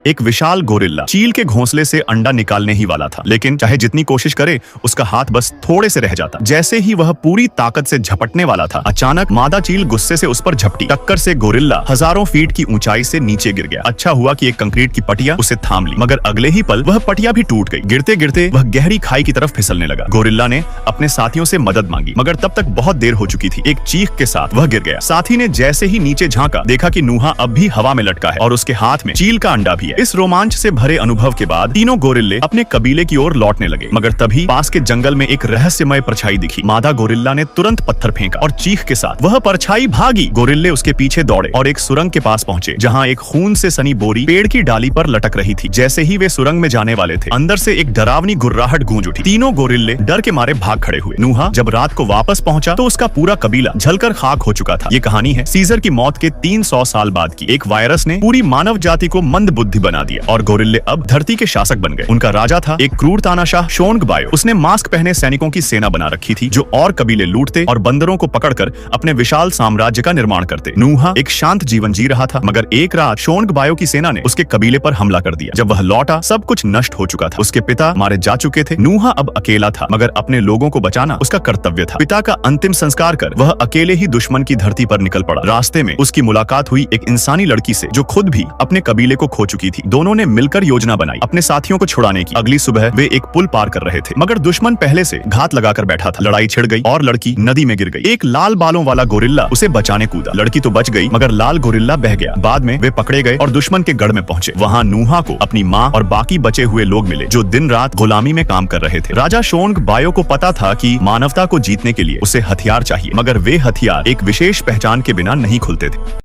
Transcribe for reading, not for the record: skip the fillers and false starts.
एक विशाल गोरिल्ला चील के घोंसले से अंडा निकालने ही वाला था, लेकिन चाहे जितनी कोशिश करे उसका हाथ बस थोड़े से रह जाता। जैसे ही वह पूरी ताकत से झपटने वाला था, अचानक मादा चील गुस्से से उस पर झपटी। टक्कर से गोरिल्ला हजारों फीट की ऊंचाई से नीचे गिर गया। अच्छा हुआ कि एक कंक्रीट की पटिया उसे थाम ली, मगर अगले ही पल वह पटिया भी टूट गई। गिरते गिरते वह गहरी खाई की तरफ फिसलने लगा। गोरिल्ला ने अपने साथियों से मदद मांगी, मगर तब तक बहुत देर हो चुकी थी। एक चीख के साथ वह गिर गया। साथी ने जैसे ही नीचे झांका, देखा कि नूहा अब भी हवा में लटका है और उसके हाथ में चील का अंडा भी है। इस रोमांच से भरे अनुभव के बाद तीनों गोरिल्ले अपने कबीले की ओर लौटने लगे, मगर तभी पास के जंगल में एक रहस्यमय परछाई दिखी। मादा गोरिल्ला ने तुरंत पत्थर फेंका और चीख के साथ वह परछाई भागी। गोरिल्ले उसके पीछे दौड़े और एक सुरंग के पास पहुंचे, जहां एक खून से सनी बोरी पेड़ की डाली पर लटक रही थी। जैसे ही वे सुरंग में जाने वाले थे, अंदर से एक डरावनी गुर्राहट गूंज उठी। तीनों गोरिल्ले डर के मारे भाग खड़े हुए। नूहा जब रात को वापस पहुंचा तो उसका पूरा कबीला जलकर खाक हो चुका था। ये कहानी है सीजर की मौत के 300 साल बाद की। एक वायरस ने पूरी मानव जाति को मंद बुद्धि बना दिया और गोरिल्ले अब धरती के शासक बन गए। उनका राजा था एक क्रूर तानाशाह शोन्ग बायो। उसने मास्क पहने सैनिकों की सेना बना रखी थी, जो और कबीले लूटते और बंदरों को पकड़कर अपने विशाल साम्राज्य का निर्माण करते। नूहा एक शांत जीवन जी रहा था, मगर एक रात शोन्ग बायो की सेना ने उसके कबीले पर हमला कर दिया। जब वह लौटा, सब कुछ नष्ट हो चुका था। उसके पिता मारे जा चुके थे। नूहा अब अकेला था, मगर अपने लोगों को बचाना उसका कर्तव्य था। पिता का अंतिम संस्कार कर वह अकेले ही दुश्मन की धरती पर निकल पड़ा। रास्ते में उसकी मुलाकात हुई एक इंसानी लड़की से, जो खुद भी अपने कबीले को खो चुकी थी। दोनों ने मिलकर योजना बनाई अपने साथियों को छुड़ाने की। अगली सुबह वे एक पुल पार कर रहे थे, मगर दुश्मन पहले से घात लगाकर बैठा था। लड़ाई छिड़ गई और लड़की नदी में गिर गई। एक लाल बालों वाला गोरिल्ला उसे बचाने कूदा। लड़की तो बच गई, मगर लाल गोरिल्ला बह गया। बाद में वे पकड़े गए और दुश्मन के गढ़ में पहुंचे। वहां नूहा को अपनी माँ और बाकी बचे हुए लोग मिले, जो दिन रात गुलामी में काम कर रहे थे। राजा शोन्ग बायो को पता था कि मानवता को जीतने के लिए उसे हथियार चाहिए, मगर वे हथियार एक विशेष पहचान के बिना नहीं खुलते थे।